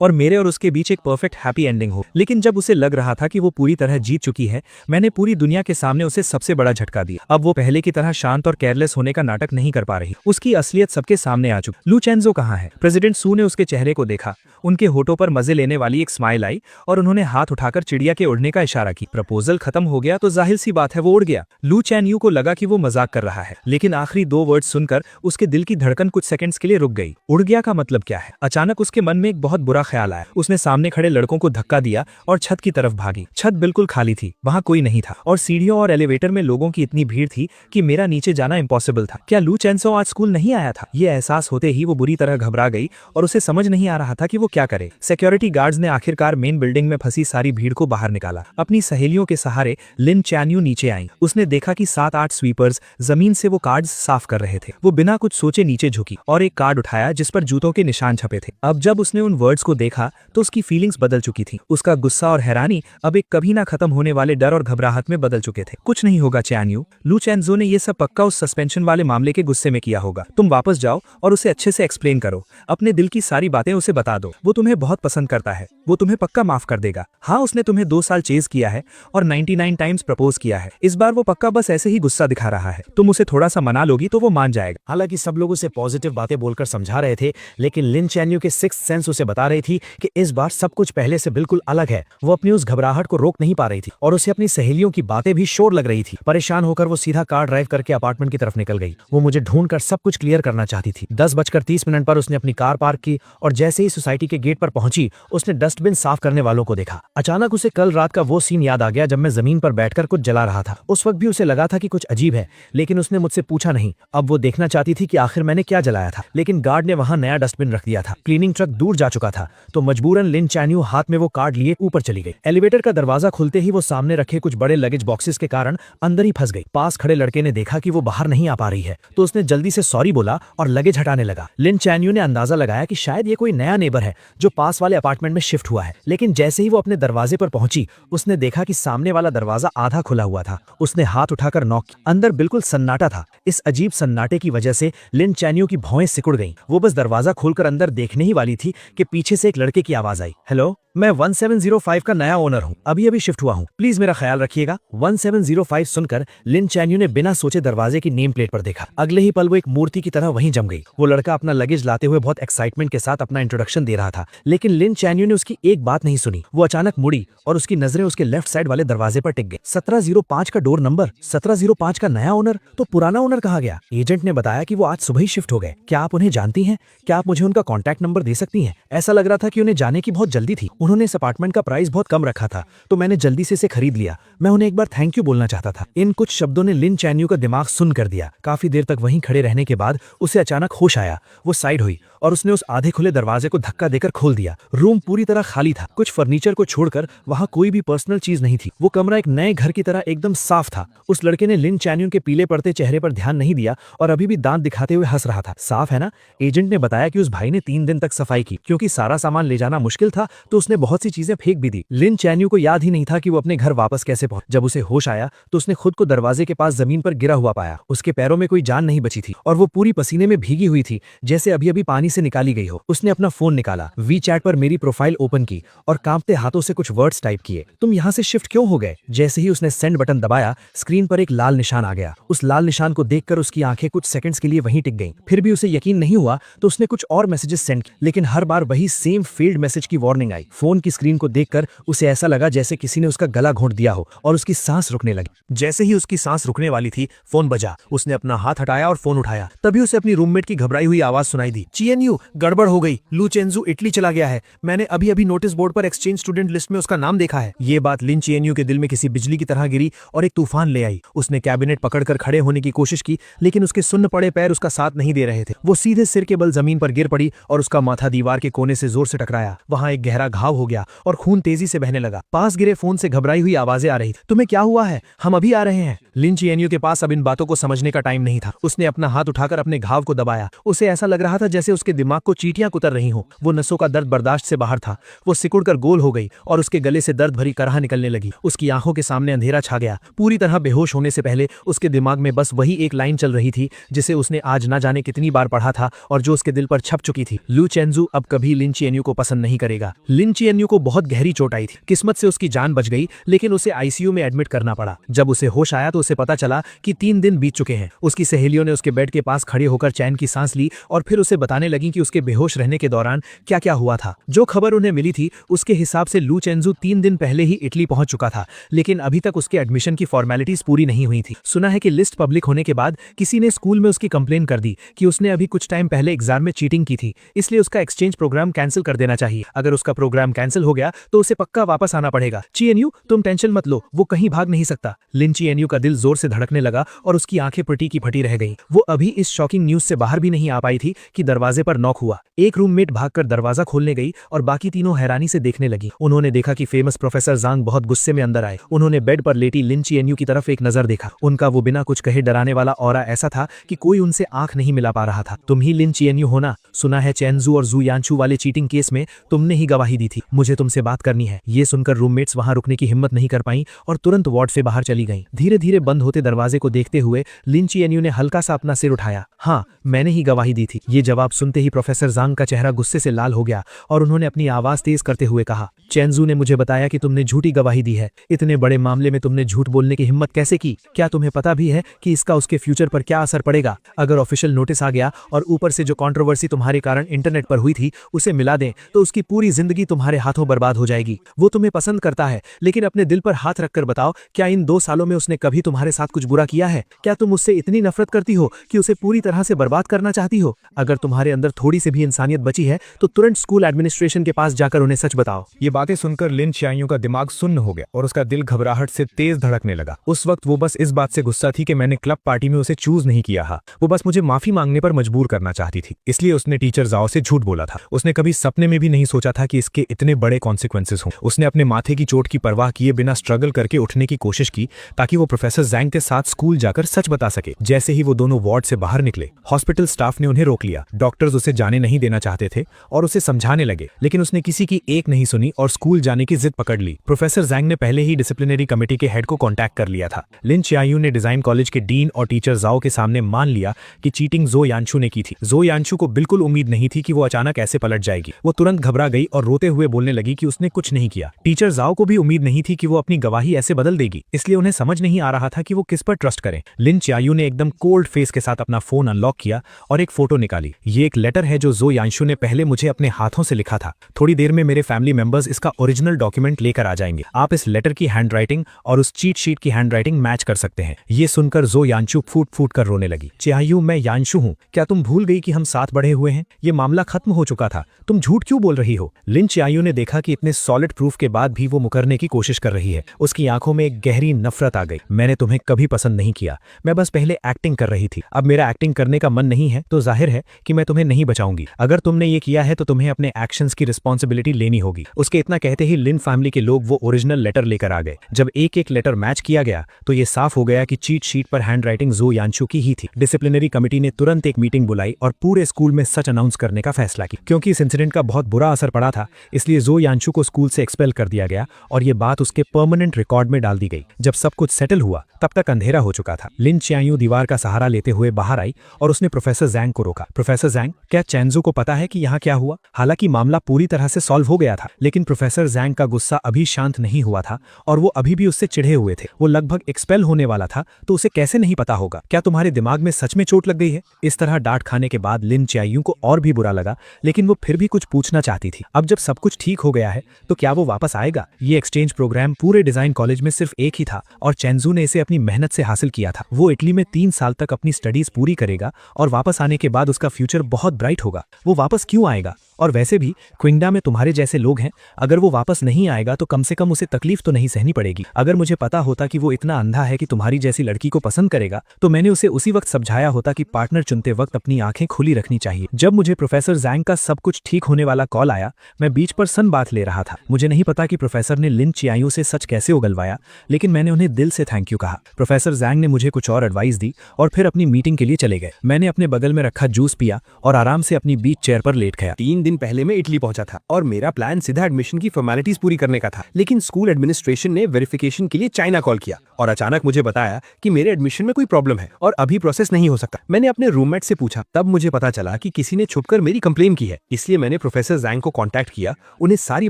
और मेरे और उसके बीच एक परफेक्ट हैप्पी एंडिंग हो। लेकिन जब उसे लग रहा था कि वो पूरी तरह जीत चुकी है, मैंने पूरी दुनिया के सामने उसे सबसे बड़ा झटका दिया। अब वो पहले की तरह शांत और केयरलेस होने का नाटक नहीं कर पा रही। उसकी असलियत सबके सामने आ चुकी। लू चेंजो कहाँ है? प्रेसिडेंट सू ने उसके चेहरे को देखा। उनके होठों पर मजे लेने वाली एक स्माइल आई और उन्होंने हाथ उठाकर चिड़िया के उड़ने का इशारा की। प्रपोजल खत्म हो गया तो जाहिर सी बात है वो उड़ गया। लू चैन यू को लगा कि वो मजाक कर रहा है, लेकिन आखिरी दो वर्ड सुनकर उसके दिल की धड़कन कुछ सेकंड्स के लिए रुक गई। उड़ गया का मतलब क्या है? अचानक उसके मन में एक बहुत बुरा ख्याल आया। उसने सामने खड़े लड़कों को धक्का दिया और छत की तरफ भागी। छत बिल्कुल खाली थी, वहां कोई नहीं था और सीढ़ियों और एलिवेटर में लोगों की इतनी भीड़ थी कि मेरा नीचे जाना इम्पॉसिबल था। क्या लू चेंसो आज स्कूल नहीं आया था? ये एहसास होते ही वो बुरी तरह घबरा गई और उसे समझ नहीं आ रहा था कि वो क्या करे। सिक्योरिटी गार्ड्स ने आखिरकार मेन बिल्डिंग में फंसी सारी भीड़ को बाहर निकाला। अपनी सहेलियों के सहारे लिन चैन यू नीचे आई। उसने देखा कि 7-8 स्वीपर्स जमीन से वो कार्ड्स साफ कर रहे थे। वो बिना कुछ सोचे नीचे झुकी और एक कार्ड उठाया जिस पर जूतों के निशान छपे थे। अब जब उसने उन वर्ड्स को देखा तो उसकी फीलिंग्स बदल चुकी थी। उसका गुस्सा और हैरानी अब एक कभी ना खत्म होने वाले डर और घबराहट में बदल चुके थे। कुछ नहीं होगा चैन यू, लू चेंजो ने ये सब पक्का उस सस्पेंशन वाले मामले के गुस्से में किया होगा। तुम वापस जाओ और उसे अच्छे से एक्सप्लेन करो। अपने दिल की सारी बातें उसे बता दो। वो तुम्हें बहुत पसंद करता है, वो तुम्हें पक्का माफ कर देगा। हाँ, उसने तुम्हें 2 साल चेज किया है और 99 टाइम्स प्रपोज किया है। इस बार वो पक्का बस ऐसे ही गुस्सा दिखा रहा है। तुम उसे थोड़ा सा मना लोगी तो वो मान जाएगा। हालांकि सब लोग उसे पॉजिटिव बातें बोलकर समझा रहे थे, लेकिन लिन चैन यू के सिक्स्थ सेंस उसे बता रही थी कि इस बार सब कुछ पहले से बिल्कुल अलग है। वो अपनी उस घबराहट को रोक नहीं पा रही थी और उसे अपनी सहेलियों की बातें भी शोर लग रही थी। परेशान होकर वो सीधा कार ड्राइव करके अपार्टमेंट की तरफ निकल गई। वो मुझे ढूंढकर सब कुछ क्लियर करना चाहती थी। 10:30 पर उसने अपनी कार पार्क की और जैसे ही सोसाइटी के गेट पर पहुंची, उसने डस्टबिन साफ करने वालों को देखा। अचानक उसे कल रात का वो सीन याद आ गया जब मैं जमीन पर बैठकर कुछ जला रहा था। उस वक्त भी उसे लगा था कि कुछ अजीब है, लेकिन उसने मुझसे पूछा नहीं। अब वो देखना चाहती थी कि आखिर मैंने क्या जलाया था, लेकिन गार्ड ने वहां नया डस्टबिन रख दिया था। क्लीनिंग ट्रक दूर जा चुका था, तो मजबूरन लिन चैन यू हाथ में वो कार्ड लिए ऊपर चली गई। एलिवेटर का दरवाजा खुलते ही वो सामने रखे कुछ बड़े लगेज बॉक्सेस के कारण अंदर ही फंस गई। पास खड़े लड़के ने देखा कि वो बाहर नहीं आ पा रही है, तो उसने जल्दी से सॉरी बोला और लगेज हटाने लगा। लिन चैन यू ने अंदाजा लगाया कि शायद ये कोई नया नेबर है जो पास वाले अपार्टमेंट में शिफ्ट हुआ है, लेकिन जैसे ही वो अपने दरवाजे पर पहुंची, उसने देखा कि सामने वाला दरवाजा आधा खुला हुआ था। उसने हाथ उठाकर नॉक किया। अंदर बिल्कुल सन्नाटा था। इस अजीब सन्नाटे की वजह से लिन चैन यू की भौएं सिकुड़ गईं। वो बस दरवाजा खोलकर अंदर देखने ही वाली थी कि पीछे से एक लड़के की आवाज आई, हेलो, मैं 1705 का नया ओनर हूँ, अभी शिफ्ट हुआ हूँ, प्लीज मेरा ख्याल रखिएगा। 1705 सुनकर लिन चैन यू ने बिना सोचे दरवाजे की नेम प्लेट पर देखा। अगले ही पल वो एक मूर्ति की तरह वहीं जम गई। वो लड़का अपना लगेज लाते हुए बहुत एक्साइटमेंट के साथ अपना इंट्रोडक्शन दे रहा था, लेकिन लिन चैन यू ने उसकी एक बात नहीं सुनी। वो अचानक मुड़ी और उसकी नजरें उसके लेफ्ट साइड वाले दरवाजे पर टिक गई। 1705 का डोर नंबर, 1705 का नया ओनर, तो पुराना ओनर कहाँ गया? एजेंट ने बताया कि वो आज सुबह ही शिफ्ट हो गए। क्या आप उन्हें जानती हैं? क्या आप मुझे उनका कॉन्टैक्ट नंबर दे सकती हैं? ऐसा लग रहा था कि उन्हें जाने की बहुत जल्दी थी। उन्होंने इस अपार्टमेंट का प्राइस बहुत कम रखा था, तो मैंने जल्दी से इसे खरीद लिया। मैं उन्हें एक बार थैंक यू बोलना चाहता था। इन कुछ शब्दों ने लिन चैन यू का दिमाग सुन कर दिया। काफी देर तक वहीं खड़े रहने के बाद उसे अचानक होश आया। वो साइड हुई और उसने उस आधे खुले दरवाजे को धक्का देकर खोल दिया। रूम पूरी तरह खाली था। कुछ फर्नीचर को छोड़कर वहां कोई भी पर्सनल चीज नहीं थी। वो कमरा एक नए घर की तरह एकदम साफ था। उस लड़के ने लिन चैन यू के पीले पड़ते चेहरे पर ध्यान नहीं दिया और अभी भी दांत दिखाते हुए हंस रहा था। साफ है ना? एजेंट ने बताया कि उस भाई ने 3 दिन तक सफाई की। क्योंकि सारा सामान ले जाना मुश्किल था, तो उसने बहुत सी चीजें फेंक भी दी। लिन चैन यू को याद ही नहीं था कि वो अपने घर वापस कैसे पहुंचा। जब उसे होश आया तो उसने खुद को दरवाजे के पास जमीन पर गिरा हुआ पाया। उसके पैरों में कोई जान नहीं बची थी और वो पूरी पसीने में भीगी हुई थी, जैसे अभी अभी पानी से निकाली गई हो। उसने अपना फोन निकाला, वी चैट पर मेरी प्रोफाइल ओपन की और कांपते हाथों से कुछ वर्ड्स टाइप किए। तुम यहाँ से शिफ्ट क्यों हो गए? जैसे ही उसने सेंड बटन दबाया, स्क्रीन पर एक लाल निशान आ गया। उस लाल निशान को देखकर उसकी आंखें कुछ सेकंड्स के लिए वहीं टिक गईं। फिर भी उसे यकीन नहीं हुआ, तो उसने कुछ और मैसेजेस सेंड किए, लेकिन हर बार वही सेम फेल्ड मैसेज की वार्निंग आई। फोन की स्क्रीन को देखकर उसे ऐसा लगा जैसे किसी ने उसका गला घोंट दिया हो और उसकी सांस रुकने लगी। जैसे ही उसकी सांस रुकने वाली थी, फोन बजा। उसने अपना हाथ हटाया और फोन उठाया। तभी उसे अपनी रूममेट की घबराई हुई आवाज सुनाई दी, चीएनयू, गड़बड़ हो गई, लू चेंजू इटली चला गया है। मैंने अभी अभी नोटिस बोर्ड पर एक्सचेंज स्टूडेंट लिस्ट में उसका नाम देखा है। ये बात लिन चीएनयू के दिल में किसी बिजली की तरह गिरी और एक तूफान ले आई। उसने कैबिनेट पकड़कर खड़े होने की कोशिश की, लेकिन उसके सुन्न पड़े पैर उसका साथ नहीं दे रहे थे। वो सीधे सिर के बल जमीन पर गिर पड़ी और उसका माथा दीवार के कोने से जोर से टकराया। वहां एक गहरा घाव हो गया और खून तेजी से बहने लगा। पास गिरे फोन से घबराई हुई आवाजें आ रही। तुम्हें क्या हुआ है? हम अभी आ रहे हैं। लिन चीएनयू के पास अब इन बातों को समझने का टाइम नहीं था। उसने अपना हाथ उठाकर अपने घाव को दबाया। उसे ऐसा लग रहा था जैसे उसके उसके दिमाग को चींटियां कुतर रही हों। वो नसों का दर्द बर्दाश्त से बाहर था। वो सिकुड़कर गोल हो गई और उसके गले से दर्द भरी कराह निकलने लगी। उसकी आंखों के सामने अंधेरा छा गया। पूरी तरह बेहोश होने से पहले उसके दिमाग में बस वही एक लाइन चल रही थी जिसे उसने आज ना जाने कितनी बार पढ़ा था और जो उसके दिल पर छप चुकी थी। लू चेंजू अब कभी लिन चिएन्यू को पसंद नहीं करेगा। लिन चिएन्यू को बहुत गहरी चोट आई थी। किस्मत से उसकी जान बच गई, लेकिन उसे आईसीयू में एडमिट करना पड़ा। जब उसे होश आया तो उसे पता चला कि 3 दिन बीत चुके हैं। उसकी सहेलियों ने उसके बेड के पास खड़े होकर चैन की सांस ली और फिर उसे बताने लगी कि उसके बेहोश रहने के दौरान क्या क्या हुआ था। जो खबर उन्हें मिली थी उसके हिसाब से लू चेंजू 3 दिन पहले ही इटली पहुंच चुका था, लेकिन अभी तक उसके एडमिशन की फॉर्मेलिटीज पूरी नहीं हुई थी। सुना है कि लिस्ट पब्लिक होने के बाद किसी ने स्कूल में उसकी कंप्लेन कर दी कि उसने अभी कुछ टाइम पहले एग्जाम में चीटिंग की थी, इसलिए उसका एक्सचेंज प्रोग्राम कैंसिल कर देना चाहिए। अगर उसका प्रोग्राम कैंसिल हो गया तो उसे पक्का वापस आना पड़ेगा। चिएन्यू, तुम टेंशन मत लो, वो कहीं भाग नहीं सकता। लिन चिएन्यू का दिल जोर से धड़कने लगा और उसकी आंखें फटी की फटी रह गईं। वो अभी इस शॉकिंग न्यूज से बाहर भी नहीं आ पाई थी कि दरवाजे पर नॉक हुआ। एक रूममेट भागकर दरवाजा खोलने गई और बाकी तीनों हैरानी से देखने लगी। उन्होंने देखा कि फेमस प्रोफेसर जांग बहुत गुस्से में अंदर आए। उन्होंने बेड पर लेटी लिन चिएन्यू की तरफ एक नजर देखा। उनका वो बिना कुछ कहे डराने वाला ऑरा ऐसा था कि कोई उनसे आंख नहीं मिला पा रहा था। तुम ही लिन चिएन्यू हो ना? सुना है चेंजू और जू यानचू वाले चीटिंग केस में तुमने ही गवाही दी थी। मुझे तुमसे बात करनी है। ये सुनकर रूममेट्स वहां रुकने की हिम्मत नहीं कर पाई और तुरंत वार्ड से बाहर चली गईं। धीरे धीरे बंद होते दरवाजे को देखते हुए लिन चिएन्यू ने हल्का सा अपना सिर उठाया। हाँ, मैंने ही गवाही दी थी। ये जवाब सुनते ही प्रोफेसर जांग का चेहरा गुस्से से लाल हो गया और उन्होंने अपनी आवाज तेज करते हुए कहा, चेंजू ने मुझे बताया कि तुमने झूठी गवाही दी है। इतने बड़े मामले में तुमने झूठ बोलने की हिम्मत कैसे की? क्या तुम्हें पता भी है कि इसका उसके फ्यूचर पर क्या असर पड़ेगा? अगर ऑफिशियल नोटिस आ गया और ऊपर से जो कंट्रोवर्सी तुम्हारे कारण इंटरनेट पर हुई थी उसे मिला दें तो उसकी पूरी जिंदगी तुम्हारे हाथों बर्बाद हो जाएगी। वो तुम्हें पसंद करता है, लेकिन अपने दिल पर हाथ रखकर बताओ, क्या इन 2 सालों में उसने कभी तुम्हारे साथ कुछ बुरा किया है? क्या तुम उससे इतनी नफरत करती हो कि उसे पूरी तरह से बर्बाद करना चाहती हो? अगर तुम्हारे अंदर थोड़ी सी भी इंसानियत बची है तो तुरंत स्कूल एडमिनिस्ट्रेशन के पास जाकर उन्हें सच बताओ। ये बातें सुनकर लिन चिएन्यू का दिमाग सुन्न हो गया और उसका दिल घबराहट से तेज धड़कने लगा। उस वक्त वो बस इस बात से गुस्सा थी कि मैंने क्लब पार्टी में उसे चूज नहीं किया था। वो बस मुझे माफी मांगने पर मजबूर करना चाहती थी, इसलिए उसने टीचर जाओ से झूठ बोला था। उसने कभी सपने में भी नहीं सोचा था कि इसके इतने बड़े कॉन्सिक्वेंसेस हों। उसने अपने माथे की चोट की परवाह किए बिना स्ट्रगल करके उठने की कोशिश की ताकि वो प्रोफेसर जैंग के साथ स्कूल जाकर सच बता सके। जैसे ही वो दोनों वार्ड से बाहर निकले, हॉस्पिटल स्टाफ ने उन्हें रोक लिया। डॉक्टर्स उसे जाने नहीं देना चाहते थे और उसे समझाने लगे, लेकिन उसने किसी की एक नहीं सुनी और स्कूल जाने की जिद पकड़ ली। प्रोफेसर जैंग ने पहले ही डिसिप्लिनरी कमेटी के हेड को कांटेक्ट कर लिया था। लिन चिएन्यू ने डिजाइन कॉलेज के डीन और टीचर जाओ के सामने मान लिया कि चीटिंग जो यानचू ने की थी। जो यानचू को बिल्कुल उम्मीद नहीं थी कि वो अचानक ऐसे पलट जाएगी। वो तुरंत घबरा गई और रोते हुए बोलने लगी कि उसने कुछ नहीं किया। टीचर जाओ को भी उम्मीद नहीं थी कि वो अपनी गवाही ऐसे बदल देगी, इसलिए उन्हें समझ नहीं आ रहा था कि वो किस पर ट्रस्ट करें। लिन चिएन्यू ने एकदम कोल्ड फेस के साथ अपना फोन अनलॉक किया और एक फोटो निकाली। ये एक लेटर है जो यानचू ने पहले मुझे अपने हाथों से लिखा था। थोड़ी देर में मेरे फैमिली मेंबर्स इसका ओरिजिनल डॉक्यूमेंट लेकर आ जाएंगे। आप इस लेटर की हैंडराइटिंग और उस चीट शीट की हैंडराइटिंग मैच कर सकते हैं। ये सुनकर जो यानचू फूट फूट कर रोने लगी। चिएन्यू, मैं यानचू हूँ। क्या तुम भूल गई कि हम साथ बढ़े हुए हैं? ये मामला खत्म हो चुका था। तुम झूठ क्यों बोल रही हो? लिन चिएन्यू ने देखा कि इतने सॉलिड प्रूफ के बाद भी वो मुकरने की कोशिश कर रही है। उसकी आंखों में एक गहरी नफरत आ गई। मैंने तुम्हें कभी पसंद नहीं किया, मैं बस पहले एक्टिंग कर रही थी। अब मेरा एक्टिंग करने का मन नहीं है तो जाहिर है कि मैं तुम्हें नहीं बचाऊंगी। अगर तुमने ये किया है तो तुम्हें अपने एक्शंस की रिस्पॉन्सिबिलिटी लेनी होगी। उसके इतना कहते ही लिन फैमिली के लोग वो ओरिजिनल लेटर लेकर आ गए। जब एक एक लेटर मैच किया गया तो ये साफ हो गया कि चीट शीट पर हैंडराइटिंग जो यानचू की ही थी। डिसिप्लिनरी कमेटी ने तुरंत एक मीटिंग बुलाई और पूरे स्कूल में सच अनाउंस करने का फैसला किया। क्योंकि इस इंसिडेंट का बहुत बुरा असर पड़ा था, इसलिए जो यानचू को स्कूल से एक्सपेल कर दिया गया और ये बात उसके परमानेंट रिकॉर्ड में डाल दी गई। जब सब कुछ सेटल हुआ तब तक अंधेरा हो चुका था। लिन चिएन्यू दीवार का सहारा लेते हुए बाहर आई और उसने प्रोफेसर जैंग को रोका। प्रोफेसर जैंग, क्या चेंजू को पता है कि यहाँ क्या हुआ? हालांकि मामला पूरी तरह से सॉल्व हो गया था, लेकिन प्रोफेसर जैंग का गुस्सा अभी शांत नहीं हुआ था और वो अभी भी उससे चिढ़े हुए थे। वो लगभग एक्सपेल होने वाला था, तो उसे कैसे नहीं पता होगा? क्या तुम्हारे दिमाग में सच में चोट लग गई है? इस तरह डांट खाने के बाद लिन चिएन्यू को और भी बुरा लगा, लेकिन वो फिर भी कुछ पूछना चाहती थी। अब जब सब कुछ ठीक हो गया है तो क्या वो वापस आएगा? ये एक्सचेंज प्रोग्राम पूरे डिजाइन कॉलेज में सिर्फ एक ही था और चेंजू ने इसे अपनी मेहनत से हासिल किया था। वो इटली में 3 साल तक अपनी स्टडीज पूरी करेगा और वापस आने के बाद उसका फ्यूचर बहुत ब्राइट होगा। वो वापस क्यों आएगा? और वैसे भी क्विंगडा में तुम्हारे जैसे लोग हैं, अगर वो वापस नहीं आएगा तो कम से कम उसे तकलीफ तो नहीं सहनी पड़ेगी। अगर मुझे पता होता कि वो इतना अंधा है कि तुम्हारी जैसी लड़की को पसंद करेगा तो मैंने उसे उसी वक्त समझाया होता कि पार्टनर चुनते वक्त अपनी आंखें खुली रखनी चाहिए। जब मुझे प्रोफेसर जैंग का सब कुछ ठीक होने वाला कॉल आया, मैं बीच पर सन बात ले रहा था। मुझे नहीं पता कि प्रोफेसर ने लिन चिएन्यू से सच कैसे उगलवाया, लेकिन मैंने उन्हें दिल से थैंक यू कहा। प्रोफेसर जैंग ने मुझे कुछ और एडवाइस दी और फिर अपनी मीटिंग के लिए चले गए। मैंने अपने बगल में रखा जूस पिया और आराम से अपनी बीच चेयर पर लेट गया। 3 दिन पहले मैं इटली पहुंचा था और मेरा प्लान सीधा एडमिशन की फॉर्मेलिटीज पूरी करने का था, लेकिन स्कूल एडमिनिस्ट्रेशन ने वेरिफिकेशन के लिए चाइना कॉल किया और अचानक मुझे बताया कि मेरे एडमिशन में कोई प्रॉब्लम है और अभी प्रोसेस नहीं हो सकता। मैंने अपने रूममेट से पूछा, तब मुझे पता चला कि किसी ने छुपकर मेरी कंप्लेन की है। इसलिए मैंने प्रोफेसर जैंग को कांटेक्ट किया, उन्हें सारी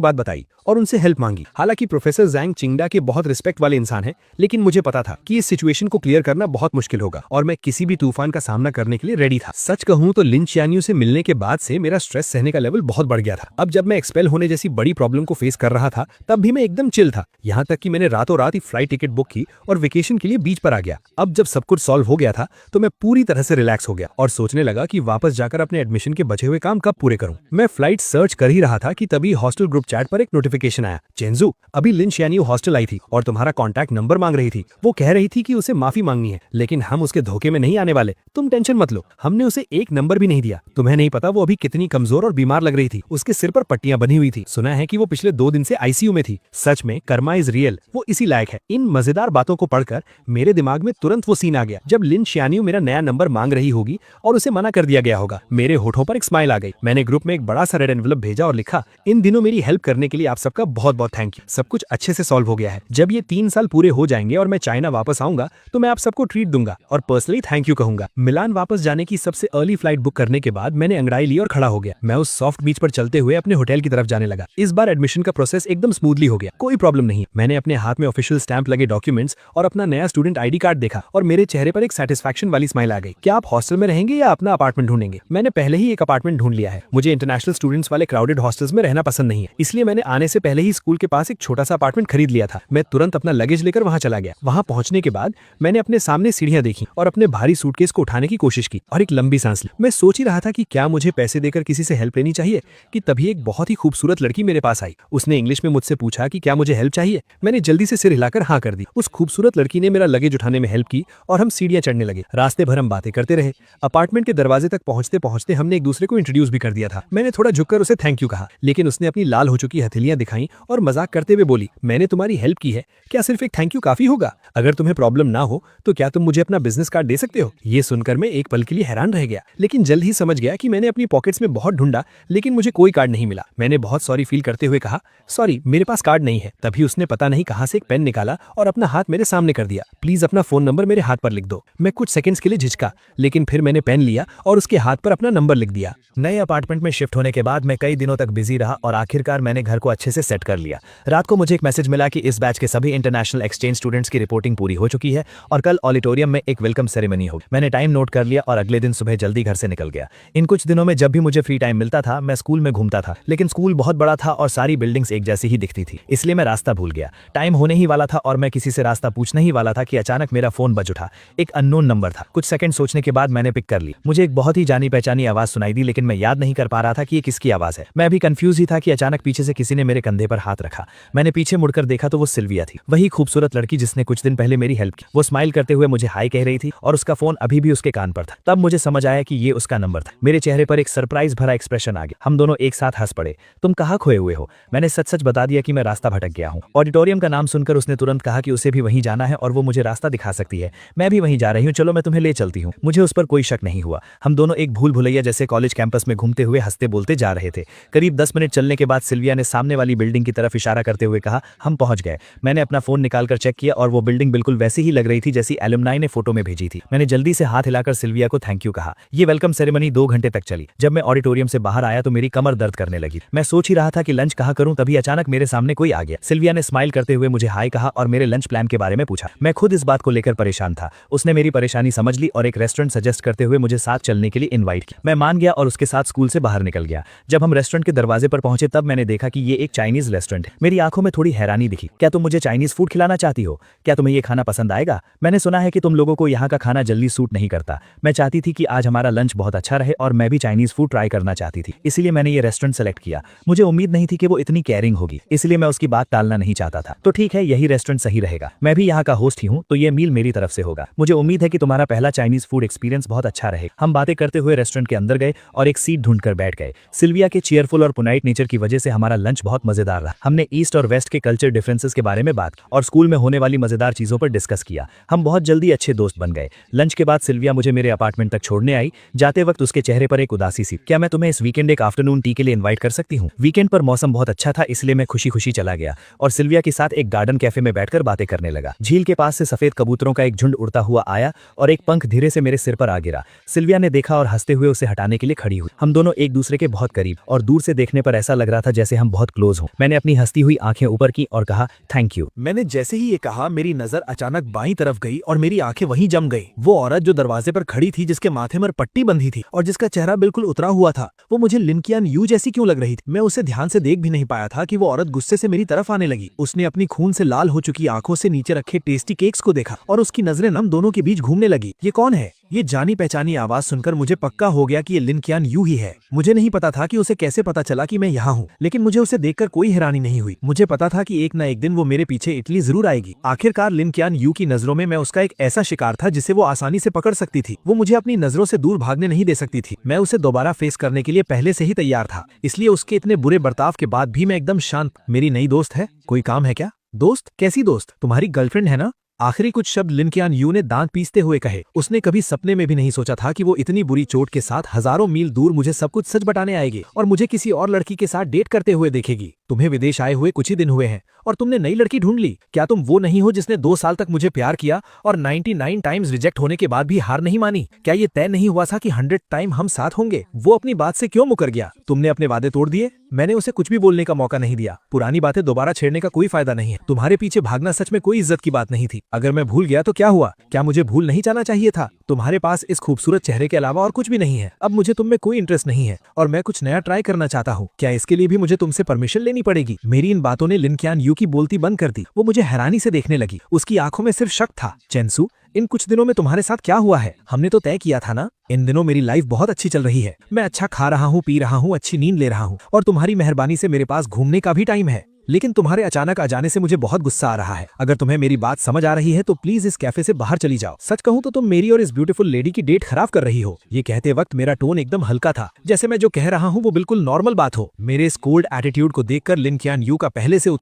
बात बताई और उनसे हेल्प मांगी। हालांकि प्रोफेसर जैंग चिंगडा के बहुत रिस्पेक्ट वाले इंसान हैं, लेकिन मुझे पता था कि इस सिचुएशन को क्लियर करना बहुत मुश्किल होगा और मैं किसी भी तूफान का सामना करने के लिए रेडी था। सच कहूं तो लिन चियान्यू से मिलने के बाद से मेरा स्ट्रेस सहने का लेवल बहुत बढ़ गया था। अब जब मैं एक्सपेल होने जैसी बड़ी प्रॉब्लम को फेस कर रहा था, तब भी मैं एकदम चिल था। यहाँ तक कि मैंने रातों रात ही फ्लाइट टिकट बुक की और वेकेशन के लिए बीच पर आ गया। अब जब सब कुछ सॉल्व हो गया था तो मैं पूरी तरह से रिलैक्स हो गया और सोचने लगा कि वापस जाकर अपने एडमिशन के बचे हुए काम कब पूरे करूं। मैं फ्लाइट सर्च कर ही रहा था कि तभी हॉस्टल ग्रुप चैट पर एक नोटिफिकेशन आया, चेंजू, अभी लिन चियान्यू हॉस्टल आई थी और तुम्हारा कॉन्टैक्ट नंबर मांग रही थी। वो कह रही थी कि उसे माफी मांगनी है, लेकिन हम उसके धोखे में नहीं आने वाले, तुम टेंशन मत लो। हमने उसे एक नंबर भी नहीं दिया। तुम्हें नहीं पता वो अभी कितनी कमजोर और बीमार लग रही थी। उसके सिर पर पट्टियां बनी हुई थी। सुना है कि वो पिछले 2 दिन से आईसीयू में थी। सच में कर्मा इज रियल, वो इसी लायक है। इन मजेदार बातों को पढ़कर मेरे दिमाग में तुरंत वो सीन आ गया जब लिन चियान्यू मेरा नया नंबर मांग रही होगी और उसे मना कर दिया गया होगा। मेरे होठों पर एक स्माइल आ गई। मैंने ग्रुप में एक बड़ा सा रेड एनवेलप भेजा और लिखा, इन दिनों मेरी हेल्प करने के लिए आप सबका बहुत बहुत थैंक यू। सब कुछ अच्छे से सॉल्व हो गया है। जब ये 3 साल पूरे हो जाएंगे और मैं चाइना वापस आऊंगा तो मैं आप सबको ट्रीट दूंगा और पर्सनली थैंक यू कहूंगा। मिलान वापस जाने की सबसे अर्ली फ्लाइट बुक करने के बाद मैंने अंगड़ाई ली और खड़ा हो गया। मैं उस सॉफ्ट बीच पर चलते हुए अपने होटल की तरफ जाने लगा। इस बार एडमिशन का प्रोसेस एकदम स्मूथली हो गया, कोई प्रॉब्लम नहीं। मैंने अपने हाथ में ऑफिशियल स्टैंप लगे डॉक्यूमेंट्स और अपना नया स्टूडेंट आईडी कार्ड देखा और मेरे चेहरे पर एक सेटिस्फैक्शन वाली स्माइल आ गई। क्या आप हॉस्टल में रहेंगे या अपना अपार्टमेंट ढूंढेंगे? मैंने पहले ही एक अपार्टमेंट ढूंढ लिया है। मुझे इंटरनेशनल स्टूडेंट्स वाले क्राउडेड हॉस्टल्स में रहना पसंद नहीं है, इसलिए मैंने आने से पहले ही स्कूल के पास एक छोटा सा अपार्टमेंट खरीद लिया था। मैं तुरंत अपना लगेज लेकर वहां चला गया। वहां पहुंचने के बाद मैंने अपने सामने सीढ़ियां देखी और अपने भारी सूटकेस को उठाने की कोशिश की और एक लंबी सांस ली। मैं सोच ही रहा था कि क्या मुझे पैसे देकर किसी से हेल्प लेनी चाहिए कि तभी एक बहुत ही खूबसूरत लड़की मेरे पास आई। उसने इंग्लिश में मुझसे पूछा कि क्या मुझे हेल्प चाहिए। मैंने जल्दी से सिर हिलाकर हाँ कर दी। उस खूबसूरत लड़की ने मेरा लगेज उठाने में हेल्प की और हम सीढ़ियां चढ़ने लगे। रास्ते भर हम बातें करते रहे। अपार्टमेंट के दरवाजे तक पहुंचते पहुंचते हमने एक दूसरे को इंट्रोड्यूस भी कर दिया था। मैंने थोड़ा झुककर उसे थैंक यू कहा, लेकिन उसने अपनी लाल हो चुकी हथेलियां दिखाई और मजाक करते हुए बोली, मैंने तुम्हारी हेल्प की है, क्या सिर्फ एक थैंक यू काफी होगा? अगर तुम्हें प्रॉब्लम ना हो तो क्या तुम मुझे अपना बिजनेस कार्ड दे सकते हो? ये सुनकर मैं एक पल के लिए हैरान रह गया, लेकिन जल्द ही समझ गया कि मैंने अपनी पॉकेट्स में बहुत ढूंढा लेकिन मुझे कोई कार्ड नहीं मिला। मैंने बहुत सॉरी फील करते हुए कहा, सॉरी मेरे पास कार्ड नहीं है। तभी उसने पता नहीं कहां से एक पेन निकाला और अपना हाथ मेरे सामने कर दिया। प्लीज अपना फोन नंबर मेरे हाथ पर लिख दो। मैं कुछ सेकंड्स के लिए झिझका, लेकिन फिर मैंने पेन लिया और उसके हाथ पर अपना नंबर लिख दिया। नए अपार्टमेंट में शिफ्ट होने के बाद मैं कई दिनों तक बिजी रहा और आखिरकार मैंने घर को अच्छे से सेट कर लिया। रात को मुझे एक मैसेज मिला कि इस बैच के सभी इंटरनेशनल एक्सचेंज स्टूडेंट्स की रिपोर्टिंग पूरी हो चुकी है और कल ऑडिटोरियम में एक वेलकम सेरेमनी होगी। मैंने टाइम नोट कर लिया और अगले दिन सुबह जल्दी घर से निकल गया। इन कुछ दिनों में जब भी मुझे फ्री टाइम मिलता था मैं स्कूल में घूमता था, लेकिन स्कूल बहुत बड़ा था और सारी बिल्डिंग्स एक जैसी ही दिखती थी, इसलिए मैं रास्ता भूल गया। टाइम होने ही वाला था और मैं किसी से रास्ता पूछने ही वाला था कि अचानक मेरा फोन बज उठा। एक अननोन नंबर था। कुछ सेकंड सोचने के बाद मैंने पिक कर ली। मुझे एक बहुत ही जानी पहचानी आवाज सुनाई दी, लेकिन मैं याद नहीं कर पा रहा था कि ये किसकी आवाज है। मैं अभी कंफ्यूज ही था कि अचानक पीछे से किसी ने मेरे कंधे पर हाथ रखा। मैंने पीछे मुड़कर देखा तो वो सिल्विया थी, वही खूबसूरत लड़की जिसने कुछ दिन पहले मेरी हेल्प की। वो स्माइल करते हुए मुझे हाय कह रही थी और उसका फोन अभी भी उसके कान पर था। तब मुझे समझ आया कि ये उसका नंबर था। मेरे चेहरे पर एक सरप्राइज भरा एक्सप्रेशन आ गया। हम दोनों एक साथ हंस पड़े। तुम कहाँ खोए हुए हो? मैंने सच सच बता दिया कि मैं रास्ता भटक गया हूँ। ऑडिटोरियम का नाम सुनकर उसने तुरंत कहा कि उसे भी वहीं जाना है और वो मुझे रास्ता दिखा सकती है। मैं भी वहीं जा रही हूँ, चलो मैं तुम्हें ले चलती हूँ। मुझे उस पर कोई शक नहीं हुआ। हम दोनों एक भूल भुलैया जैसे कॉलेज कैंपस में घूमते हुए हंसते बोलते जा रहे थे। करीब 10 मिनट चलने के बाद सिल्विया ने सामने वाली बिल्डिंग की तरफ इशारा करते हुए कहा, हम पहुंच गए। मैंने अपना फोन निकालकर चेक किया और वो बिल्डिंग बिल्कुल वैसी ही लग रही थी जैसी एलुमनाई ने फोटो में भेजी थी। मैंने जल्दी से हाथ हिलाकर सिल्विया को थैंक यू कहा। ये वेलकम सेरेमनी 2 घंटे तक चली। जब मैं ऑडिटोरियम से बाहर आया तो मेरी कमर दर्द करने लगी। मैं सोच ही रहा था कि लंच कहाँ करूं, तभी अचानक मेरे सामने कोई आ गया। सिल्विया ने स्माइल करते हुए मुझे हाय कहा और मेरे लंच प्लान के बारे में पूछा। मैं खुद इस बात को लेकर परेशान था। उसने मेरी परेशानी समझ ली और एक रेस्टोरेंट सजेस्ट करते हुए मुझे साथ चलने के लिए इन्वाइट किया। मैं मान गया और उसके साथ स्कूल से बाहर निकल गया। जब हम रेस्टोरेंट के दरवाजे पर पहुंचे तब मैंने देखा कि ये एक चाइनीज रेस्टोरेंट है। मेरी आंखों में थोड़ी हैरानी दिखी। क्या तुम मुझे चाइनीज फूड खिलाना चाहती हो? क्या तुम्हें ये खाना पसंद आएगा? मैंने सुना है कि तुम लोगों को यहाँ का खाना जल्दी सूट नहीं करता। मैं चाहती थी कि आज हमारा लंच बहुत अच्छा रहे और मैं भी चाइनीज फूड ट्राई करना चाहती थी, इसलिए मैंने ये रेस्टोरेंट सेलेक्ट किया। मुझे उम्मीद नहीं थी कि वो इतनी केयरिंग होगी, इसलिए मैं उसकी बात टालना नहीं चाहता था। तो ठीक है, यही रेस्टोरेंट सही रहेगा। मैं भी यहाँ का होस्ट ही हूँ, तो ये मील मेरी तरफ से होगा। मुझे उम्मीद है कि तुम्हारा पहला चाइनीज फूड एक्सपीरियंस बहुत अच्छा रहे। हम बातें करते हुए रेस्टोरेंट के अंदर गए और एक सीट ढूंढकर बैठ गए। सिल्विया के चीयरफुल और पुनाइट नेचर की वजह से हमारा लंच बहुत मजेदार रहा। हमने ईस्ट और वेस्ट के कल्चर डिफरेंसेस के बारे में बात की और स्कूल में होने वाली मजेदार चीजों पर डिस्कस किया। हम बहुत जल्दी अच्छे दोस्त बन गए। लंच के बाद सिल्विया मुझे मेरे अपार्टमेंट तक छोड़ने आई। जाते वक्त उसके के चेहरे पर एक उदासी सी। क्या मैं तुम्हें इस वीकेंड एक आफ्टरनून टी के लिए इनवाइट कर सकती हूँ? वीकेंड पर मौसम बहुत अच्छा था, इसलिए मैं खुशी खुशी चला गया और सिल्विया के साथ एक गार्डन कैफे में बैठकर बातें करने लगा। झील के पास से सफेद कबूतरों का एक झुंड उड़ता हुआ आया और एक पंख धीरे से मेरे सिर पर आ गिरा। सिल्विया ने देखा और हंसते हुए उसे हटाने के लिए खड़ी हुई। हम दोनों एक दूसरे के बहुत करीब और दूर से देखने पर ऐसा लग रहा था जैसे हम बहुत क्लोज हों। मैंने अपनी हंसती हुई आंखें ऊपर की और कहा थैंक यू। मैंने जैसे ही ये कहा मेरी नजर अचानक बाईं तरफ गई और मेरी आंखें वहीं जम गई। वो औरत जो दरवाजे पर खड़ी थी, जिसके माथे पर पट्टी बंधी थी और जिसका चेहरा बिल्कुल उतरा हुआ था, वो मुझे लिन कियान यू जैसी क्यों लग रही थी? मैं उसे ध्यान से देख भी नहीं पाया था कि वो औरत गुस्से से मेरी तरफ आने लगी। उसने अपनी खून से लाल हो चुकी आंखों से नीचे रखे टेस्टी केक्स को देखा और उसकी नजरें हम दोनों के बीच घूमने लगी। ये कौन है? ये जानी पहचानी आवाज सुनकर मुझे पक्का हो गया कि ये लिन कियान यू ही है। मुझे नहीं पता था कि उसे कैसे पता चला कि मैं यहाँ हूँ, लेकिन मुझे उसे देखकर कोई हैरानी नहीं हुई। मुझे पता था कि एक न एक दिन वो मेरे पीछे इटली जरूर आएगी। आखिरकार लिन कियान यू की नजरों में मैं उसका एक ऐसा शिकार था जिसे वो आसानी से पकड़ सकती थी। वो मुझे अपनी नजरों से दूर भागने नहीं दे सकती थी। मैं उसे दोबारा फेस करने के लिए पहले से ही तैयार था, इसलिए उसके इतने बुरे बर्ताव के बाद भी मैं एकदम शांत। मेरी नई दोस्त है, कोई काम है क्या? दोस्त? कैसी दोस्त? तुम्हारी गर्लफ्रेंड है ना? आखिरी कुछ शब्द लिन कियान यू ने दांत पीसते हुए कहे। उसने कभी सपने में भी नहीं सोचा था कि वो इतनी बुरी चोट के साथ हजारों मील दूर मुझे सब कुछ सच बताने आएगी और मुझे किसी और लड़की के साथ डेट करते हुए देखेगी। तुम्हें विदेश आए हुए कुछ ही दिन हुए हैं और तुमने नई लड़की ढूंढ ली। क्या तुम वो नहीं हो जिसने 2 साल तक मुझे प्यार किया और 99 टाइम्स रिजेक्ट होने के बाद भी हार नहीं मानी? क्या ये तय नहीं हुआ था कि 100 टाइम हम साथ होंगे? वो अपनी बात से क्यों मुकर गया? तुमने अपने वादे तोड़ दिए। मैंने उसे कुछ भी बोलने का मौका नहीं दिया। पुरानी बातें दोबारा छेड़ने का कोई फायदा नहीं है। तुम्हारे पीछे भागना सच में कोई इज्जत की बात नहीं थी। अगर मैं भूल गया तो क्या हुआ? क्या मुझे भूल नहीं जाना चाहिए था? तुम्हारे पास इस खूबसूरत चेहरे के अलावा और कुछ भी नहीं है। अब मुझे तुम में कोई इंटरेस्ट नहीं है और मैं कुछ नया ट्राई करना चाहता हूँ। क्या इसके लिए भी मुझे तुमसे परमिशन लेनी पड़ेगी? मेरी इन बातों ने लिन कियान यू की बोलती बंद कर दी। वो मुझे हैरानी से देखने लगी। उसकी आंखों में सिर्फ शक था। चेंसू, इन कुछ दिनों में तुम्हारे साथ क्या हुआ है? हमने तो तय किया था ना। इन दिनों मेरी लाइफ बहुत अच्छी चल रही है। मैं अच्छा खा रहा हूँ, पी रहा हूँ, अच्छी नींद ले रहा हूँ और तुम्हारी मेहरबानी से मेरे पास घूमने का भी टाइम है। लेकिन तुम्हारे अचानक आ जाने से मुझे बहुत गुस्सा आ रहा है। अगर तुम्हें मेरी बात समझ आ रही है तो प्लीज इस कैफे से बाहर चली जाओ। सच कहूँ तो तुम मेरी और इस ब्यूटीफुल लेडी की डेट खराब कर रही हो। ये कहते वक्त मेरा टोन एकदम हल्का था, जैसे मैं जो कह रहा हूँ वो बिल्कुल नॉर्मल बात हो। मेरे इस कोल्ड एटीट्यूड को देखकर लिन कियान यू का पहले से